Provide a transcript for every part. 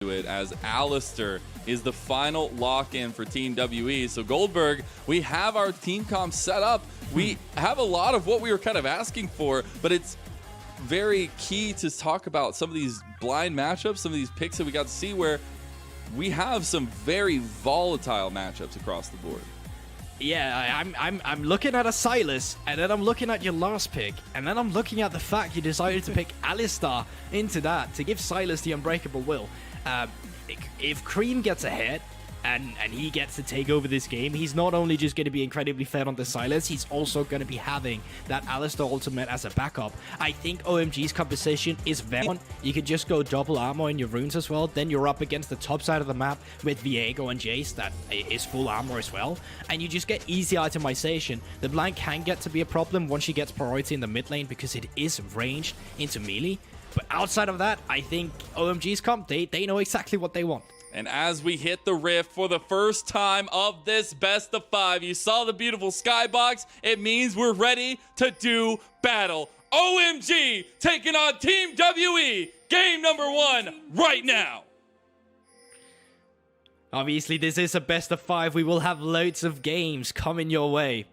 it, as Alistair is the final lock-in for Team WE. So Goldberg, we have our team comp set up. We have a lot of what we were kind of asking for, but it's very key to talk about some of these blind matchups, some of these picks that we got to see where we have some very volatile matchups across the board. Yeah, I'm looking at a Sylas, and then I'm looking at your last pick, and then I'm looking at the fact you decided to pick Alistair into that to give Sylas the unbreakable will. If Creme gets ahead and he gets to take over this game, he's not only just going to be incredibly fed on the Sylas, he's also going to be having that Alistair ultimate as a backup. I think OMG's composition is very fun. You could just go double armor in your runes as well. Then you're up against the top side of the map with Viego and Jace that is full armor as well. And you just get easy itemization. The blind can get to be a problem once she gets priority in the mid lane because it is ranged into melee. But outside of that, I think OMG's comp, they know exactly what they want. And as we hit the rift for the first time of this best of 5, you saw the beautiful skybox. It means we're ready to do battle. OMG taking on Team WE, game number 1 right now. Obviously, this is a best of 5. We will have loads of games coming your way.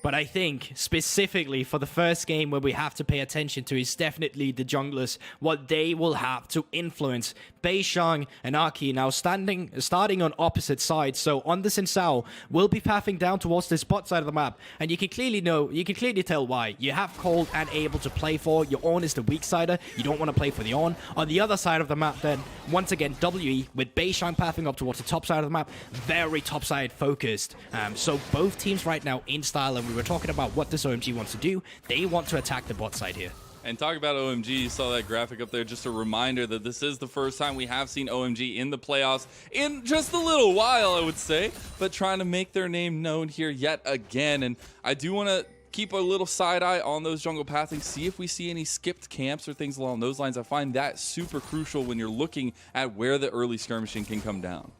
But I think, specifically for the first game where we have to pay attention to is definitely the junglers, what they will have to influence. Beishang and AShe now starting on opposite sides, so on the Xin Zhao will be pathing down towards this bot side of the map, and you can clearly tell why. You have Cold and Able to play for, your Ornn is the weak sider, you don't want to play for the Ornn. On the other side of the map then, once again WE with Beishang pathing up towards the top side of the map, very top side focused. So both teams right now in style, and we were talking about what this OMG wants to do. They want to attack the bot side here. And talk about OMG, you saw that graphic up there, just a reminder that this is the first time we have seen OMG in the playoffs in just a little while, I would say, but trying to make their name known here yet again. And I do want to keep a little side eye on those jungle pathing, see if we see any skipped camps or things along those lines. I find that super crucial when you're looking at where the early skirmishing can come down.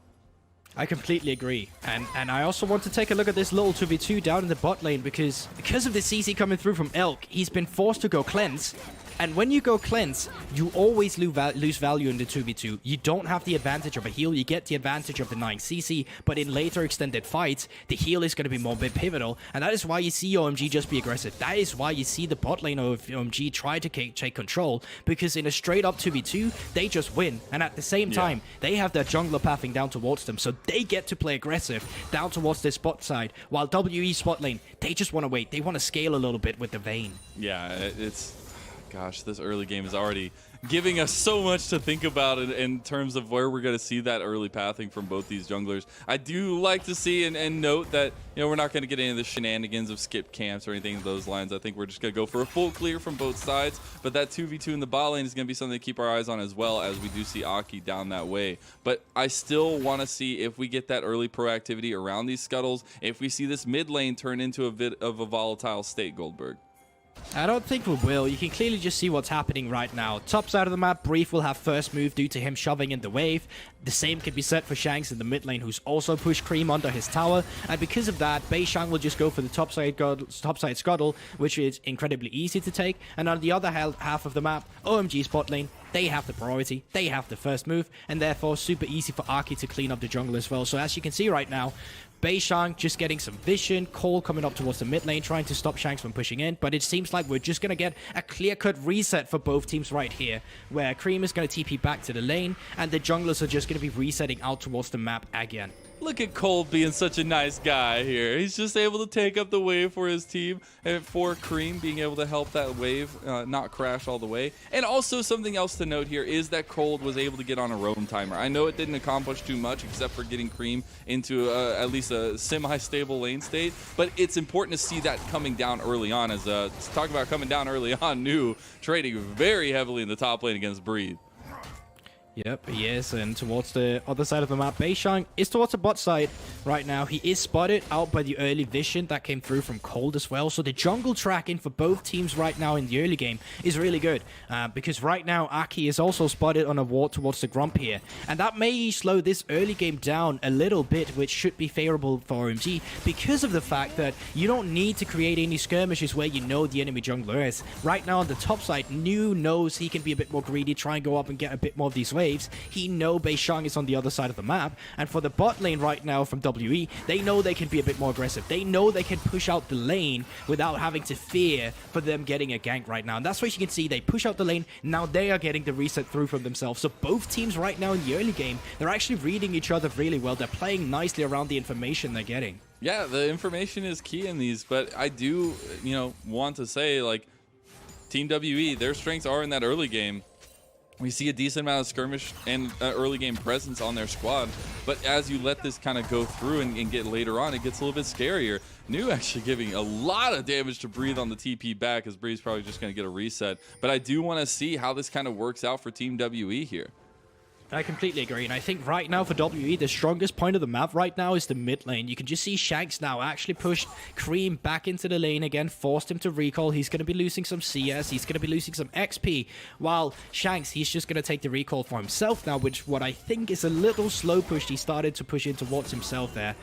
I completely agree. And I also want to take a look at this little 2v2 down in the bot lane because of the CC coming through from Elk, he's been forced to go cleanse. And when you go cleanse, you always lose value in the 2v2. You don't have the advantage of a heal, you get the advantage of the 9 CC, but in later extended fights, the heal is going to be more pivotal, and that is why you see OMG just be aggressive. That is why you see the bot lane of OMG try to take control, because in a straight up 2v2, they just win, and at the same time, they have their jungler pathing down towards them, so they get to play aggressive down towards this bot side, while WE spot lane, they just want to wait. They want to scale a little bit with the Vayne. Yeah, it's... Gosh, this early game is already giving us so much to think about in terms of where we're going to see that early pathing from both these junglers. I do like to see and note that, you know, we're not going to get into the shenanigans of skip camps or anything of those lines. I think we're just going to go for a full clear from both sides. But that 2v2 in the bot lane is going to be something to keep our eyes on, as well as we do see AShe down that way. But I still want to see if we get that early proactivity around these scuttles, if we see this mid lane turn into a bit of a volatile state, Goldberg. I don't think we will. You can clearly just see what's happening right now. Top side of the map, Brief will have first move due to him shoving in the wave. The same can be said for Shanks in the mid lane, who's also pushed Creme under his tower. And because of that, Beishang will just go for the top side scuttle, which is incredibly easy to take. And on the other half of the map, OMG's bot lane, they have the priority, they have the first move, and therefore super easy for AShe to clean up the jungle as well. So as you can see right now, Beishang just getting some vision, Cole coming up towards the mid lane, trying to stop Shanks from pushing in, but it seems like we're just going to get a clear-cut reset for both teams right here, where Creme is going to TP back to the lane, and the junglers are just going to be resetting out towards the map again. Look at Cole being such a nice guy here. He's just able to take up the wave for his team, and for Creme being able to help that wave not crash all the way. And also something else to note here is that Cold was able to get on a roam timer. I know it didn't accomplish too much except for getting Creme into at least a semi-stable lane state, but it's important to see that coming down early on, as talk about coming down early on, New trading very heavily in the top lane against Breathe. Yep, he is, and towards the other side of the map, Beishang is towards the bot side right now. He is spotted out by the early vision that came through from Cold as well, so the jungle tracking for both teams right now in the early game is really good, because right now AShe is also spotted on a ward towards the Grump here, and that may slow this early game down a little bit, which should be favorable for OMG, because of the fact that you don't need to create any skirmishes where you know the enemy jungler is. Right now on the top side, New knows he can be a bit more greedy, try and go up and get a bit more of these waves. waves. He know Beishang is on the other side of the map. And for the bot lane right now from WE, they know they can be a bit more aggressive. They know they can push out the lane without having to fear for them getting a gank right now. And that's what you can see. They push out the lane. Now they are getting the reset through from themselves. So both teams right now in the early game, they're actually reading each other really well. They're playing nicely around the information they're getting. Yeah, the information is key in these, but I do, want to say, like, Team WE, their strengths are in that early game. We see a decent amount of skirmish and early game presence on their squad, but as you let this kind of go through and get later on, it gets a little bit scarier. New actually giving a lot of damage to Breathe on the TP back, as Breeze's probably just going to get a reset, but I do want to see how this kind of works out for Team WE here. I completely agree, and I think right now for WE, the strongest point of the map right now is the mid lane. You can just see Shanks now actually pushed Creme back into the lane again, forced him to recall. He's going to be losing some CS, he's going to be losing some XP, while Shanks, he's just going to take the recall for himself now, which what I think is a little slow pushed. He started to push in towards himself there.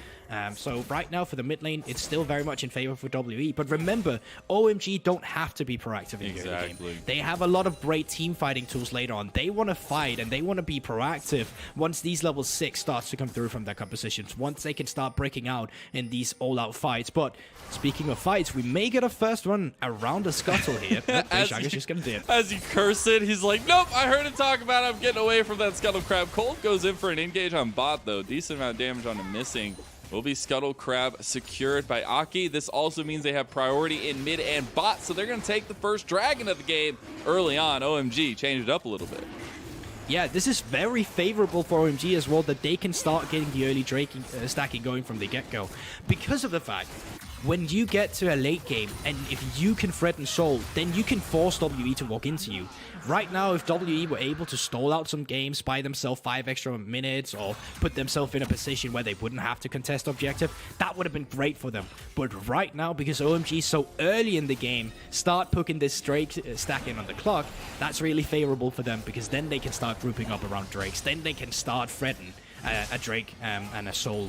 So right now for the mid lane, it's still very much in favor for WE. But remember, OMG don't have to be proactive in the early game. They have a lot of great team fighting tools later on. They want to fight and they want to be proactive once these level 6 starts to come through from their compositions. Once they can start breaking out in these all-out fights. But speaking of fights, we may get a first run around the scuttle here. Beishang is just going to do it. As you curse it, he's like, nope, I heard him talk about it. I'm getting away from that Scuttle Crab. Cold goes in for an engage on bot, though. Decent amount of damage on him missing. Will be Scuttle Crab secured by Aki. This also means they have priority in mid and bot, so they're going to take the first dragon of the game early on. OMG changed it up a little bit. Yeah, this is very favorable for OMG as well, that they can start getting the early stacking going from the get-go. Because of the fact, when you get to a late game, and if you can threaten Soul, then you can force WE to walk into you. Right now, if WE were able to stall out some games, buy themselves 5 extra minutes, or put themselves in a position where they wouldn't have to contest objective, that would have been great for them. But right now, because OMG is so early in the game, start putting this Drake stack in on the clock, that's really favorable for them, because then they can start grouping up around Drakes. Then they can start threatening a Drake and a Soul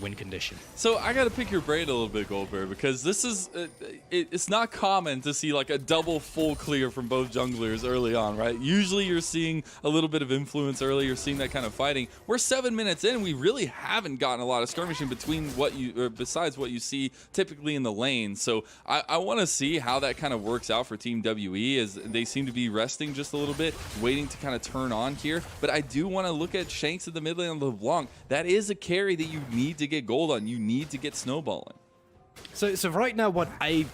win condition. So I got to pick your brain a little bit, Goldberg, because this is it's not common to see like a double full clear from both junglers early on, right? Usually you're seeing a little bit of influence early, you're seeing that kind of fighting. We're 7 minutes in, we really haven't gotten a lot of skirmishing between what you, or besides what you see typically in the lane. So I want to see how that kind of works out for Team WE, as they seem to be resting just a little bit, waiting to kind of turn on here. But I do want to look at Shanks in the mid lane on the LeBlanc. That is a carry that you need to get gold on. You need to get snowballing. So right now, what I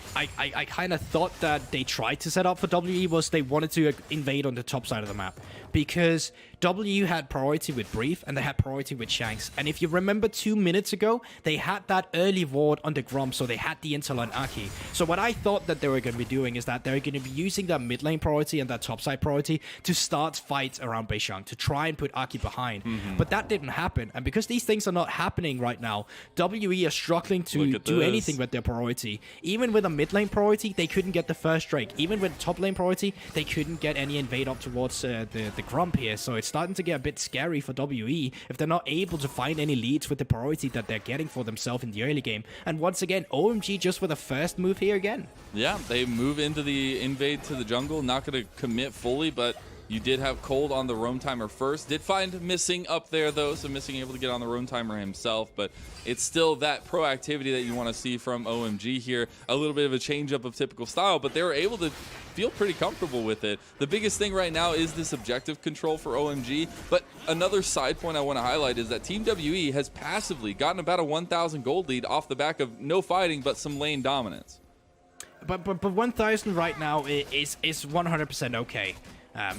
kind of thought that they tried to set up for WE was they wanted to invade on the top side of the map, because W had priority with Brief and they had priority with Shanks. And if you remember 2 minutes ago, they had that early ward on the Grom, so they had the intel on Aki. So what I thought that they were going to be doing is that they're going to be using that mid lane priority and that top side priority to start fights around Beishang, to try and put Aki behind. But that didn't happen. And because these things are not happening right now, WE are struggling to do anything with their priority. Even with a mid lane priority, they couldn't get the first Drake. Even with top lane priority, they couldn't get any invade up towards the Grump here. So it's starting to get a bit scary for WE if they're not able to find any leads with the priority that they're getting for themselves in the early game. And once again, OMG just for the first move here again. Yeah, they move into the invade to the jungle. Not going to commit fully, but you did have Cold on the roam timer first. Did find Missing up there, though, so Missing able to get on the roam timer himself, but it's still that proactivity that you want to see from OMG here. A little bit of a change-up of typical style, but they were able to feel pretty comfortable with it. The biggest thing right now is this objective control for OMG, but another side point I want to highlight is that Team WE has passively gotten about a 1,000 gold lead off the back of no fighting, but some lane dominance. But 1,000 right now is 100% okay.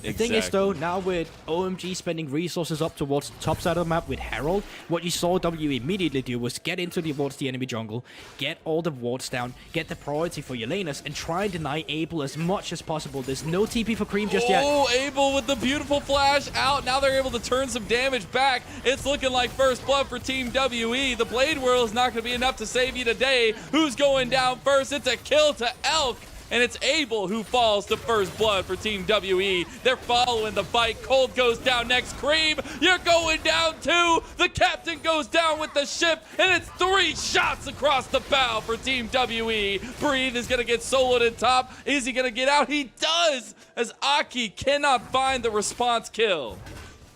The thing is, though, now with OMG spending resources up towards the top side of the map with Herald, what you saw W immediately do was get into towards the enemy jungle, get all the wards down, get the priority for your laners, and try and deny Abel as much as possible. There's no TP for Creme just yet. Oh, Abel with the beautiful flash out. Now they're able to turn some damage back. It's looking like first blood for Team WE. The Blade Whirl is not going to be enough to save you today. Who's going down first? It's a kill to Elk. And it's Abel who falls to first blood for Team WE. They're following the fight. Cold goes down next. Creme, you're going down too. The captain goes down with the ship, and it's 3 shots across the bow for Team WE. Breathe is going to get soloed in top. Is he going to get out? He does, as Aki cannot find the response kill.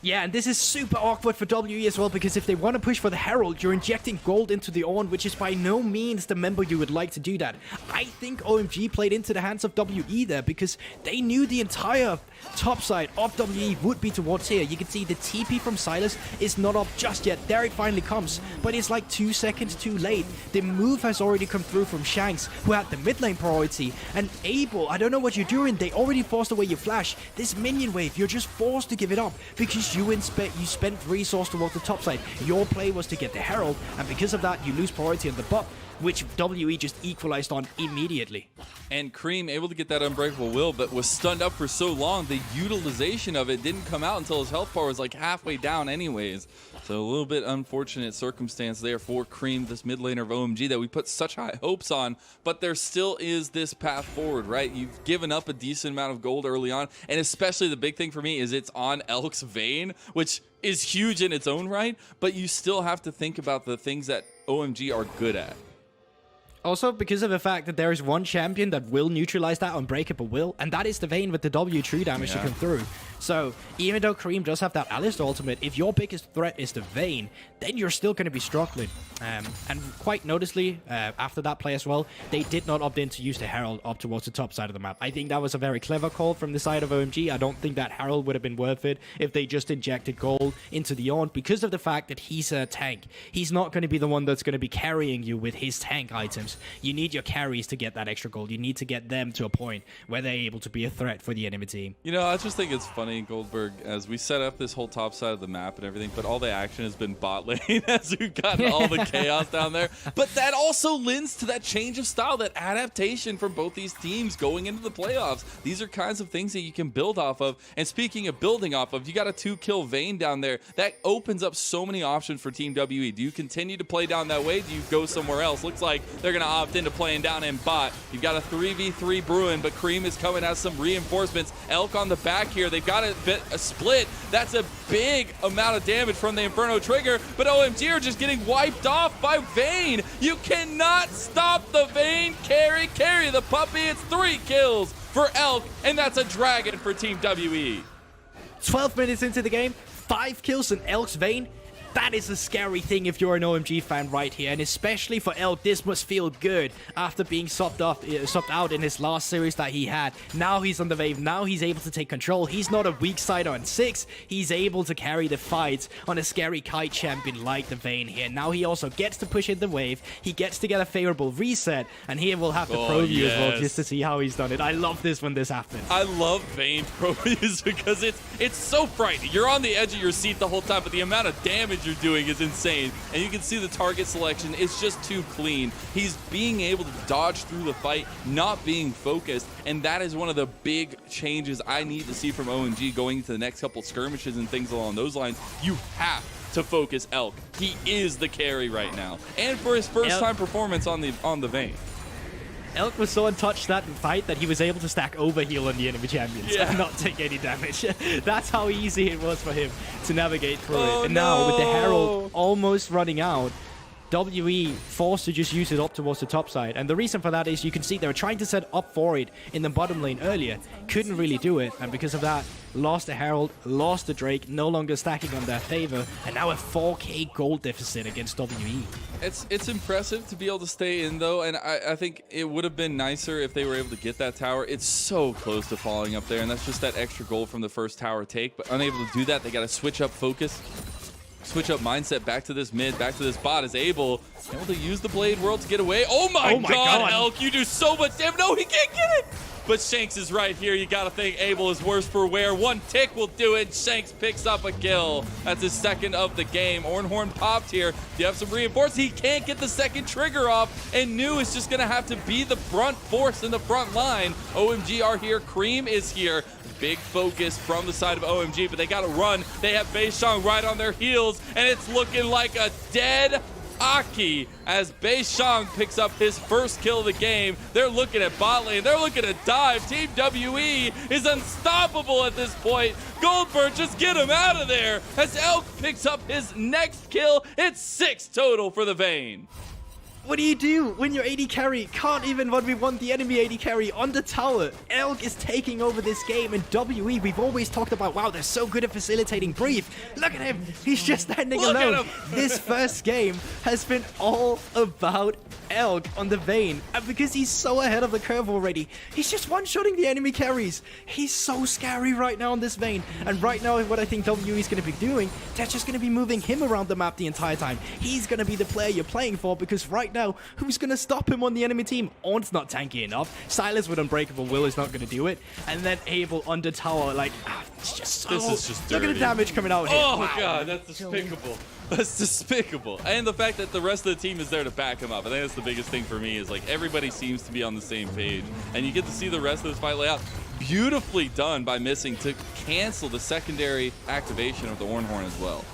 Yeah, and this is super awkward for WE as well, because if they want to push for the Herald, you're injecting gold into the Ornn, which is by no means the member you would like to do that. I think OMG played into the hands of WE there, because they knew the entire top side of WE would be towards here. You can see the TP from Sylas is not up just yet. There it finally comes, but it's like 2 seconds too late. The move has already come through from Shanks, who had the mid lane priority, and Abel, I don't know what you're doing. They already forced away your flash. This minion wave, you're just forced to give it up, because you spent resource towards the top side. Your play was to get the Herald, and because of that, you lose priority on the bot, which WE just equalized on immediately. And Creme able to get that Unbreakable Will, but was stunned up for so long, the utilization of it didn't come out until his health bar was like halfway down anyways. So a little bit unfortunate circumstance there for Creme, this mid laner of OMG that we put such high hopes on, but there still is this path forward, right? You've given up a decent amount of gold early on, and especially the big thing for me is it's on Elk's Vayne, which is huge in its own right, but you still have to think about the things that OMG are good at. Also, because of the fact that there is one champion that will neutralize that Unbreakable Will, and that is the Vayne with the W true damage to come through. So, even though Creme does have that Alistar ultimate, if your biggest threat is the Vayne, then you're still going to be struggling. And quite noticeably, after that play as well, they did not opt in to use the Herald up towards the top side of the map. I think that was a very clever call from the side of OMG. I don't think that Herald would have been worth it if they just injected gold into the Ornn, because of the fact that he's a tank. He's not going to be the one that's going to be carrying you with his tank items. You need your carries to get that extra gold. You need to get them to a point where they're able to be a threat for the enemy team. You know, I just think it's funny, Goldberg, as we set up this whole top side of the map and everything, but all the action has been bot lane as we've gotten all the chaos down there. But that also lends to that change of style, that adaptation from both these teams going into the playoffs. These are kinds of things that you can build off of. And speaking of building off of, you got a 2-kill Vayne down there. That opens up so many options for Team WE. Do you continue to play down that way? Do you go somewhere else? Looks like they're going to opt into playing down in bot. You've got a 3v3 brewing, but Creme is coming as some reinforcements. Elk on the back here. They've got a split. That's a big amount of damage from the Inferno trigger, but OMG are just getting wiped off by Vayne. You cannot stop the Vayne carry. Carry the puppy. It's 3 kills for Elk, and that's a dragon for Team WE. 12 minutes into the game, 5 kills in Elk's Vayne. That is a scary thing if you're an OMG fan right here, and especially for Elk, this must feel good after being subbed out in his last series that he had. Now he's on the wave, now he's able to take control. He's not a weak side on 6, he's able to carry the fights on a scary kite champion like the Vayne here. Now he also gets to push in the wave, he gets to get a favorable reset, and here we'll have the preview as well just to see how he's done it. I love this when this happens. I love Vayne previews because it's so frightening. You're on the edge of your seat the whole time, but the amount of damage you're doing is insane, and you can see the target selection. It's just too clean. He's being able to dodge through the fight, not being focused, and that is one of the big changes I need to see from OMG going into the next couple skirmishes and things along those lines. You have to focus Elk. He is the carry right now, and for his first time performance on the Vayne. Elk was so untouched that fight that he was able to stack overheal on the enemy champions and not take any damage. That's how easy it was for him to navigate through it. And now, with the Herald almost running out, WE forced to just use it up towards the top side. And the reason for that is you can see they were trying to set up for it in the bottom lane earlier. Couldn't really do it. And because of that, lost the Herald, lost the Drake, no longer stacking on their favor. And now a 4k gold deficit against WE. It's impressive to be able to stay in, though. And I think it would have been nicer if they were able to get that tower. It's so close to falling up there. And that's just that extra gold from the first tower take. But unable to do that, they got to switch up focus. Switch up mindset back to this mid, back to this bot. Is able to use the Blade World to get away. Oh my god, Elk, you do so much damage. No, he can't get it. But Shanks is right here. You got to think Abel is worse for wear. One tick will do it. Shanks picks up a kill. That's his second of the game. Ornhorn popped here. You have some reinforcements. He can't get the second trigger off. And New is just going to have to be the front force in the front line. OMG are here. Creme is here. Big focus from the side of OMG, but they got to run. They have Beishang right on their heels, and it's looking like a dead Aki as Beishang picks up his first kill of the game. They're looking at bot lane. They're looking to dive. Team WE is unstoppable at this point. Goldberg, just get him out of there as Elk picks up his next kill. It's 6 total for the Vayne. What do you do when your AD carry can't even 1v1 the enemy AD carry on the tower? Elk is taking over this game, and WE, we've always talked about, wow, they're so good at facilitating breathe. Look at him. He's just standing alone. This first game has been all about Elk on the Vayne, and because he's so ahead of the curve already, he's just one-shotting the enemy carries. He's so scary right now on this Vayne, and right now what I think WE is going to be doing, they're just going to be moving him around the map the entire time. He's going to be the player you're playing for, because right now, who's going to stop him on the enemy team? Ornn's not tanky enough. Sylas with Unbreakable Will is not going to do it, and then Abel under tower, like, it's just so... This is just dirty. Look at the damage coming out here. Oh, wow. God, that's despicable. That's despicable. And the fact that the rest of the team is there to back him up. I think that's the biggest thing for me is like everybody seems to be on the same page. And you get to see the rest of this fight lay out. Beautifully done by Missing to cancel the secondary activation of the Ornhorn as well.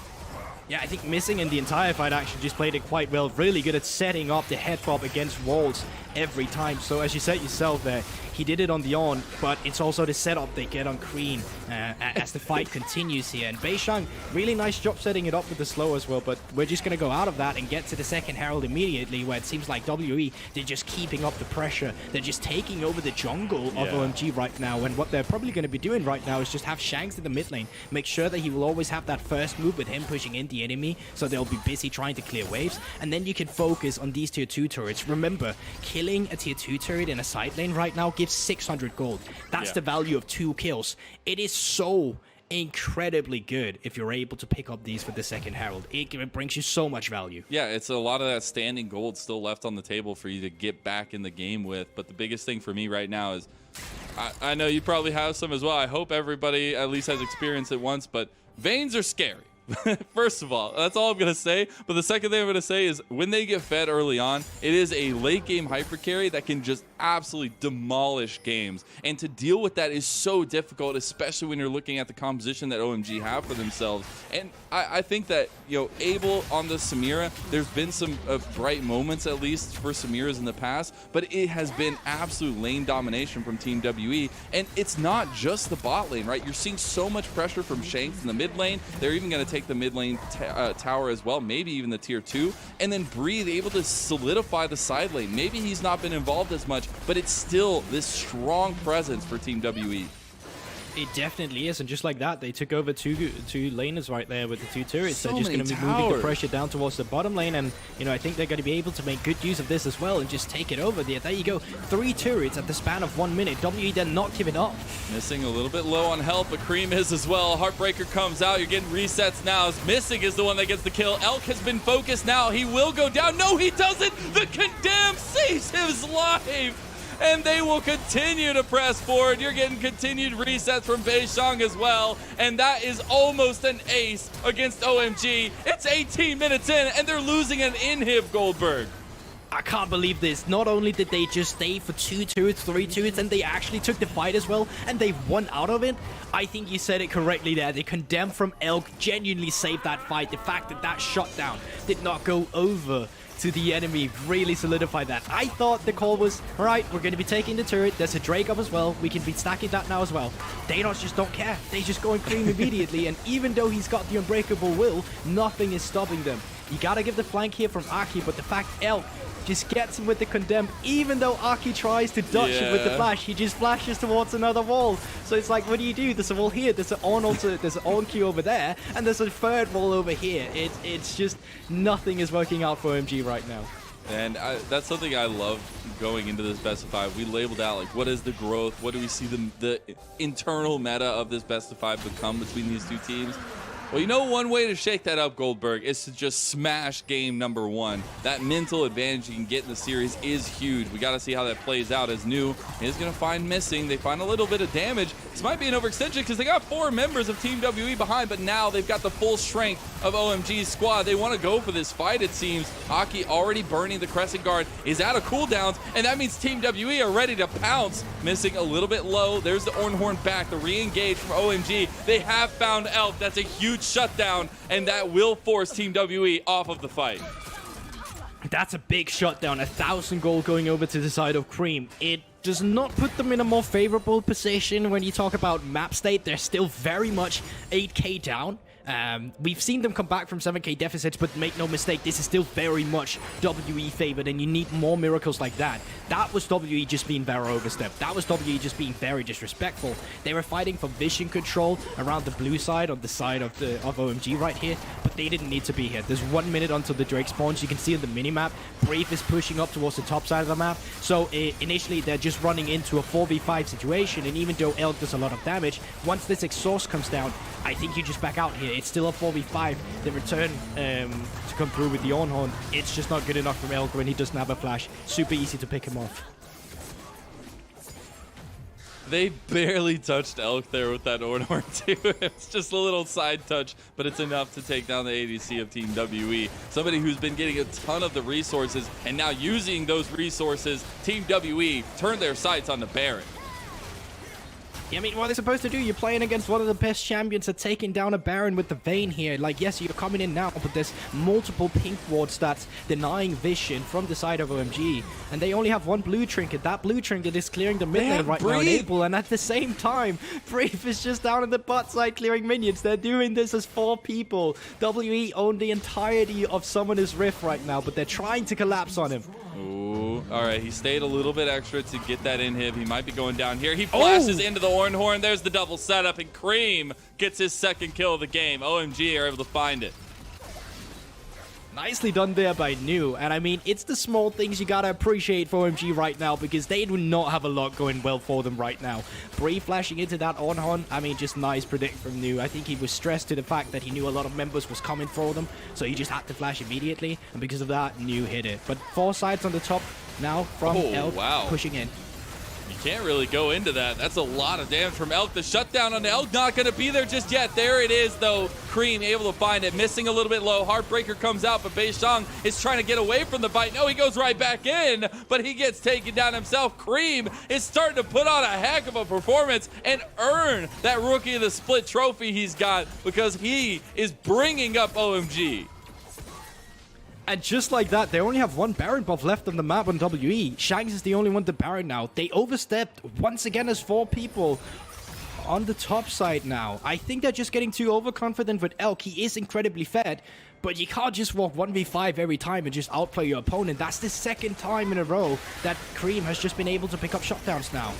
Yeah, I think Missing in the entire fight actually just played it quite well. Really good at setting up the head bob against walls every time. So as you said yourself there, he did it on the Ornn, but it's also the setup they get on Creme as the fight continues here. And Beishang, really nice job setting it up with the slow as well, but we're just going to go out of that and get to the second Herald immediately, where it seems like WE, they're just keeping up the pressure. They're just taking over the jungle of OMG right now, and what they're probably going to be doing right now is just have Shanks in the mid lane, make sure that he will always have that first move with him pushing in the enemy, so they'll be busy trying to clear waves, and then you can focus on these tier 2 turrets. Remember, killing a tier 2 turret in a side lane right now gives 600 gold. That's the value of 2 kills. It is so incredibly good if you're able to pick up these for the second Herald. It brings you so much value. Yeah, it's a lot of that standing gold still left on the table for you to get back in the game with. But the biggest thing for me right now is, I know you probably have some as well. I hope everybody at least has experienced it once, but Vaynes are scary. First of all, that's all I'm going to say. But the second thing I'm going to say is when they get fed early on, it is a late game hyper carry that can just absolutely demolish games. And to deal with that is so difficult, especially when you're looking at the composition that OMG have for themselves. And I think that, you know, Abel on the Samira, there's been some bright moments at least for Samiras in the past, but it has been absolute lane domination from Team WE. And it's not just the bot lane, right? You're seeing so much pressure from Shanks in the mid lane. They're even going to take the mid lane tower as well, maybe even the tier 2, and then Breathe able to solidify the side lane. Maybe he's not been involved as much, but it's still this strong presence for Team WE. It definitely is, and just like that, they took over two laners right there with the 2 turrets. So they're just going to be moving towers. the pressure down towards the bottom lane, and you know, I think they're going to be able to make good use of this as well and just take it over there. There you go, 3 turrets at the span of 1 minute. WE they're not giving up. Missing a little bit low on health, but Creme is as well. Heartbreaker comes out. You're getting resets now. Missing is the one that gets the kill. Elk has been focused now. He will go down. No, he doesn't. The Condemn saves his life. And they will continue to press forward. You're getting continued resets from Beishang as well. And that is almost an ace against OMG. It's 18 minutes in, and they're losing an inhib, Goldberg. I can't believe this. Not only did they just stay for 2 turrets, 3 turrets, and they actually took the fight as well, and they won out of it. I think you said it correctly there. The Condemn from Elk genuinely saved that fight. The fact that that shutdown did not go over to the enemy really solidified that. I thought the call was, all right, we're going to be taking the turret. There's a Drake up as well. We can be stacking that now as well. They just don't care. They just go and Creme immediately, and even though he's got the Unbreakable Will, nothing is stopping them. You got to give the flank here from Aki, but the fact Elk just gets him with the Condemn, even though Aki tries to dodge it with the flash, he just flashes towards another wall. So it's like, what do? There's a wall here, there's an on queue over there, and there's a third wall over here. It's just nothing is working out for OMG right now. And that's something I love going into this best of 5. We labeled out, like, what is the growth? What do we see the internal meta of this best of 5 become between these two teams? Well, you know, one way to shake that up, Goldberg, is to just smash game number 1. That mental advantage you can get in the series is huge. We got to see how that plays out, as New is going to find Missing. They find a little bit of damage. This might be an overextension because they got 4 members of Team WE behind, but now they've got the full strength of OMG's squad. They want to go for this fight, it seems. Aki already burning the Crescent Guard, is out of cooldowns, and that means Team WE are ready to pounce. Missing a little bit low. There's the Ornhorn back, the re-engage from OMG. They have found Elk. That's a huge shutdown, and that will force Team WE off of the fight. That's a big shutdown. 1,000 gold going over to the side of Creme. It does not put them in a more favorable position when you talk about map state. They're still very much 8k down. We've seen them come back from 7k deficits, but make no mistake, this is still very much WE favored, and you need more miracles like that. That was WE just being very overstepped. That was WE just being very disrespectful. They were fighting for vision control around the blue side, on the side of OMG right here, but they didn't need to be here. There's 1 minute until the Drake spawns. You can see on the minimap, Brave is pushing up towards the top side of the map. So initially, they're just running into a 4v5 situation, and even though Elk does a lot of damage, once this exhaust comes down, I think you just back out here. It's still a 4v5. The return to come through with the Ornhorn, it's just not good enough from Elk when he doesn't have a flash. Super easy to pick him off. They barely touched Elk there with that Ornhorn too. It's just a little side touch, but it's enough to take down the ADC of Team WE. Somebody who's been getting a ton of the resources, and now using those resources, Team WE turned their sights on the Baron. I mean, what are they supposed to do? You're playing against one of the best champions at taking down a Baron with the Vayne here. Like, yes, you're coming in now, but there's multiple pink wards that's denying vision from the side of OMG. And they only have one blue trinket. That blue trinket is clearing the mid lane right now, enable. And at the same time, Brave is just down in the bot side clearing minions. They're doing this as 4 people. WE own the entirety of Summoner's Rift right now, but they're trying to collapse on him. Ooh, all right, he stayed a little bit extra to get that inhib. He might be going down here. He flashes into the Ornhorn. There's the double setup, and Creme gets his second kill of the game. OMG are able to find it. Nicely done there by New. And I mean, it's the small things you gotta appreciate for OMG right now, because they do not have a lot going well for them right now. Brave flashing into that Ornhorn, I mean, just nice predict from New. I think he was stressed to the fact that he knew a lot of members was coming for them, so he just had to flash immediately, and because of that, New hit it. But 4 sides on the top now from Elk, pushing in. You can't really go into that. That's a lot of damage from Elk. The shutdown on Elk not going to be there just yet. There it is, though. Creme able to find it. Missing a little bit low. Heartbreaker comes out, but Beishang is trying to get away from the fight. No, he goes right back in, but he gets taken down himself. Creme is starting to put on a heck of a performance and earn that Rookie of the Split trophy he's got, because he is bringing up OMG. And just like that, they only have 1 Baron buff left on the map on WE. Shanks is the only one to Baron now. They overstepped once again as 4 people on the top side now. I think they're just getting too overconfident with Elk. He is incredibly fed, but you can't just walk 1v5 every time and just outplay your opponent. That's the 2nd time in a row that Creme has just been able to pick up shutdowns now.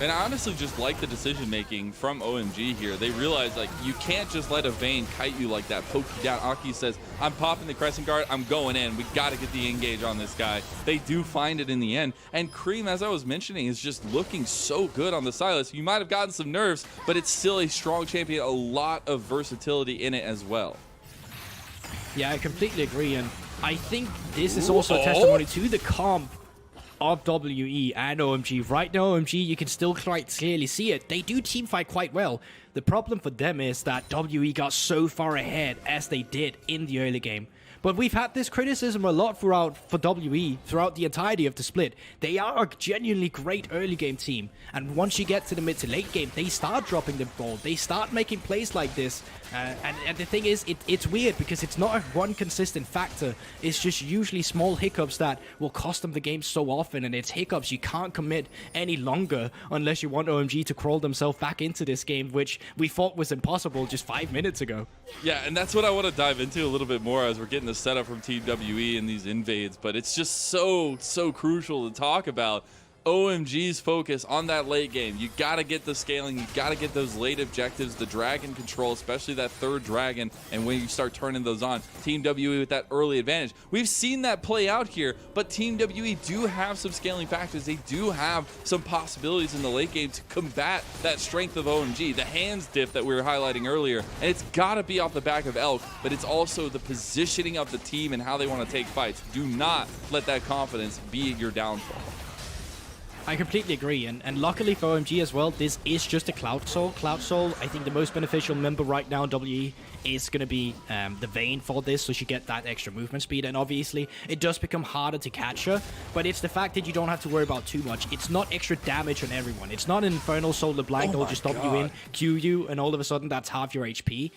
And I honestly just like the decision making from OMG here. They realize, like, you can't just let a Vayne kite you like that, poke you down. Aki says, I'm popping the Crescent Guard, I'm going in. We got to get the engage on this guy. They do find it in the end. And Creme, as I was mentioning, is just looking so good on the Sylas. You might have gotten some nerfs, but it's still a strong champion, a lot of versatility in it as well. Yeah, I completely agree. And I think this is also a testimony to the comp of WE and OMG. Right now, OMG, you can still quite clearly see it. They do teamfight quite well. The problem for them is that WE got so far ahead as they did in the early game. But we've had this criticism a lot for WE throughout the entirety of the split. They are a genuinely great early game team, and once you get to the mid to late game, they start dropping the ball. They start making plays like this, and the thing is, it's weird because it's not one consistent factor. It's just usually small hiccups that will cost them the game so often, and it's hiccups you can't commit any longer unless you want OMG to crawl themselves back into this game, which we thought was impossible just 5 minutes ago. Yeah, and that's what I want to dive into a little bit more as we're getting the setup from Team WE and these invades, but it's just so crucial to talk about. OMG's focus on that late game. You got to get the scaling. You got to get those late objectives, the dragon control, especially that 3rd dragon, and when you start turning those on. Team WE with that early advantage. We've seen that play out here, but Team WE do have some scaling factors. They do have some possibilities in the late game to combat that strength of OMG, the hands diff that we were highlighting earlier, and it's got to be off the back of Elk, but it's also the positioning of the team and how they want to take fights. Do not let that confidence be your downfall. I completely agree, and luckily for OMG as well, this is just a Cloud Soul. Cloud Soul, I think the most beneficial member right now in WE is going to be the Vayne for this, so she get that extra movement speed, and obviously it does become harder to catch her, but it's the fact that you don't have to worry about too much. It's not extra damage on everyone. It's not an Infernal Soul LeBlanc that will just stop you in, Q you, and all of a sudden that's half your HP.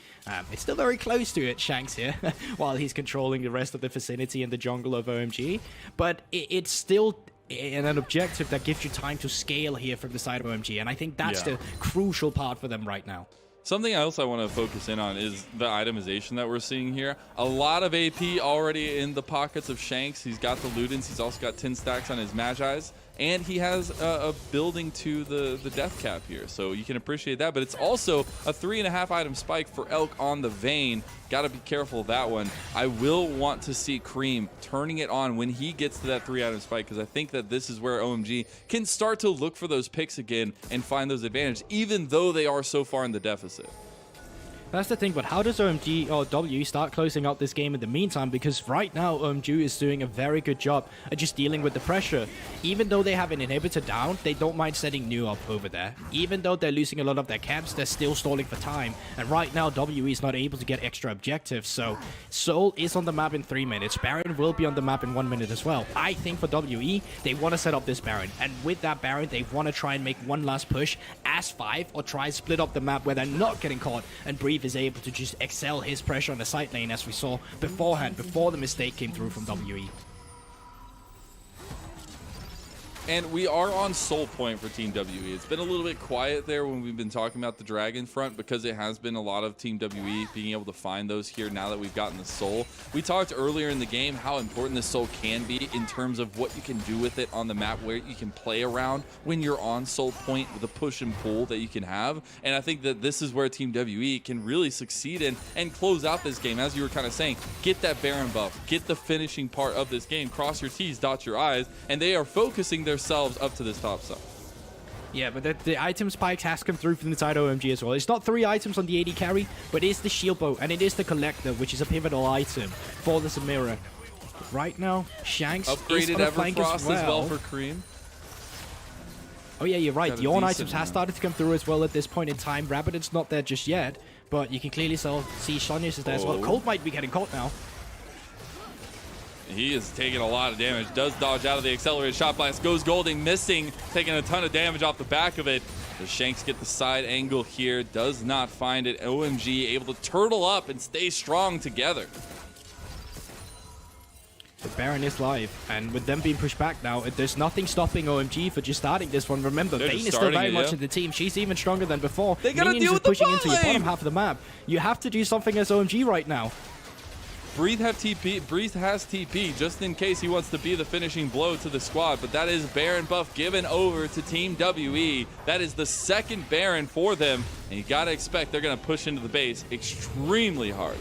It's still very close to it, Shanks here, while he's controlling the rest of the vicinity in the jungle of OMG, but it's still an objective that gives you time to scale here from the side of OMG, and I think that's the crucial part for them right now. Something else I want to focus in on is the itemization that we're seeing here. A lot of AP already in the pockets of Shanks. He's got the Ludens. He's also got 10 stacks on his Magi's. And he has a building to the death cap here. So you can appreciate that. But it's also a 3.5 item spike for Elk on the Vayne. Got to be careful of that one. I will want to see Creme turning it on when he gets to that 3 item spike, because I think that this is where OMG can start to look for those picks again and find those advantages, even though they are so far in the deficit. That's the thing, but how does OMG or W start closing out this game in the meantime? Because right now, OMG is doing a very good job at just dealing with the pressure. Even though they have an inhibitor down, they don't mind setting new up over there. Even though they're losing a lot of their camps, they're still stalling for time. And right now, W is not able to get extra objectives. So Soul is on the map in 3 minutes. Baron will be on the map in 1 minute as well. I think for WE, they want to set up this Baron. And with that Baron, they want to try and make one last push as 5 or try and split up the map where they're not getting caught, and Breathe is able to just excel his pressure on the side lane, as we saw beforehand, before the mistake came through from WE. And we are on Soul Point for Team WE. It's been a little bit quiet there when we've been talking about the Dragon front, because it has been a lot of Team WE being able to find those here now that we've gotten the Soul. We talked earlier in the game how important the Soul can be in terms of what you can do with it on the map, where you can play around when you're on Soul Point, with the push and pull that you can have. And I think that this is where Team WE can really succeed in and close out this game. As you were kind of saying, get that Baron buff, get the finishing part of this game, cross your T's, dot your I's, and they are focusing themselves up to this top side. Yeah, but the item spikes has come through from the side of OMG as well. It's not 3 items on the AD carry, but it is the shield bow and it is the collector, which is a pivotal item for the Samira. Right now, Shanks upgraded is on the flank Everfrost as well for Creme. Oh yeah, you're right. Got a The on decent items has started to come through as well at this point in time. Rabbitin's not there just yet, but you can clearly see Sonya's is there as well. Cold might be getting caught now. He is taking a lot of damage. Does dodge out of the accelerated shot blast. Goes Golding, missing, taking a ton of damage off the back of it. Does Shanks get the side angle here? Does not find it. OMG able to turtle up and stay strong together. The Baron is live, and with them being pushed back now, there's nothing stopping OMG for just starting this one. Remember, They're Vayne just is still very starting it, much yeah. in the team. She's even stronger than before. They gotta Minions deal is with the pushing bot into your lane. bottom half of the map. You have to do something as OMG right now. Breathe have TP. Breathe has TP just in case he wants to be the finishing blow to the squad, but that is Baron buff given over to Team WE. That is the second Baron for them, and you gotta expect they're gonna push into the base extremely hard.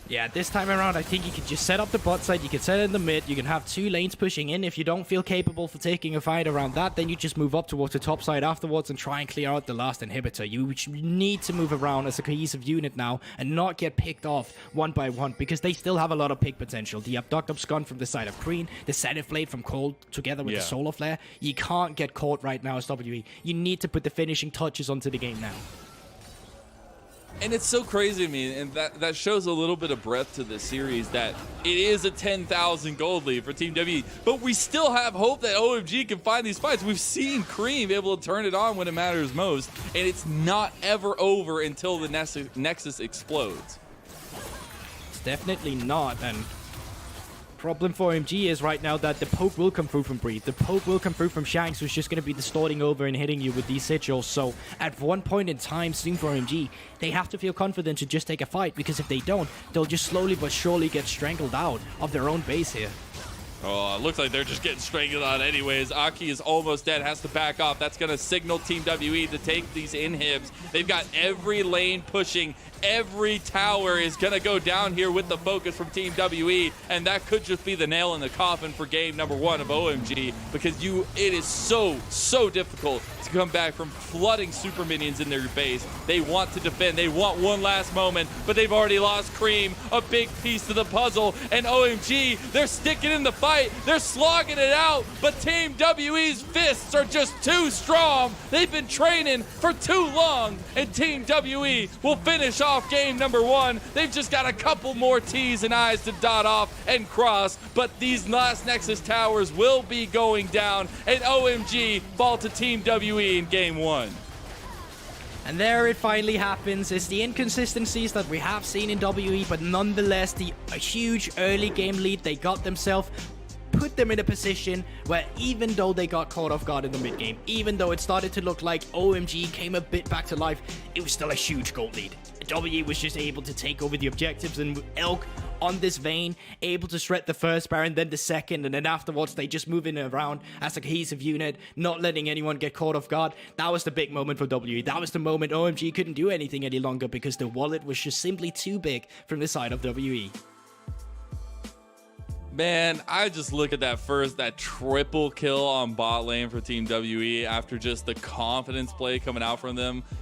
Yeah, this time around, I think you can just set up the bot side, you can set it in the mid, you can have 2 lanes pushing in. If you don't feel capable for taking a fight around that, then you just move up towards the top side afterwards and try and clear out the last inhibitor. You need to move around as a cohesive unit now and not get picked off one by one, because they still have a lot of pick potential. The Abduct Abscon from the side of Creme, the Zenith Blade from Cold together with the Solar Flare. You can't get caught right now as WE. You need to put the finishing touches onto the game now. And it's so crazy to me, and that shows a little bit of breadth to this series, that it is a 10,000 gold lead for Team WE, but we still have hope that OMG can find these fights. We've seen Creme able to turn it on when it matters most, and it's not ever over until the Nexus explodes. It's definitely not, and problem for OMG is right now that the poke will come through from Breathe. The poke will come through from Shanks, who's just going to be distorting over and hitting you with these sigils. So at one point in time soon for OMG, they have to feel confident to just take a fight, because if they don't, they'll just slowly but surely get strangled out of their own base here. Oh, it looks like they're just getting strangled out anyways. Aki is almost dead, has to back off. That's going to signal Team WE to take these inhibs. They've got every lane pushing. Every tower is going to go down here with the focus from Team WE, and that could just be the nail in the coffin for game number 1 of OMG, because it is so difficult to come back from flooding super minions in their base. They want to defend. They want one last moment, but they've already lost Creme, a big piece to the puzzle, and OMG, they're sticking in the fight. They're slogging it out, but Team WE's fists are just too strong. They've been training for too long, and Team WE will finish off game number 1. They've just got a couple more T's and I's to dot off and cross, but these last Nexus towers will be going down, and OMG fall to Team WE in game 1. And there it finally happens. It's the inconsistencies that we have seen in WE, but nonetheless, a huge early game lead they got themselves put them in a position where even though they got caught off guard in the mid game, even though it started to look like OMG came a bit back to life, it was still a huge gold lead. WE was just able to take over the objectives, and Elk on this vein, able to shred the first Baron, then the second, and then afterwards they just moving around as a cohesive unit, not letting anyone get caught off guard. That was the big moment for WE. That was the moment OMG couldn't do anything any longer because the wallet was just simply too big from the side of WE. Man, I just look at that triple kill on bot lane for Team WE after just the confidence play coming out from them.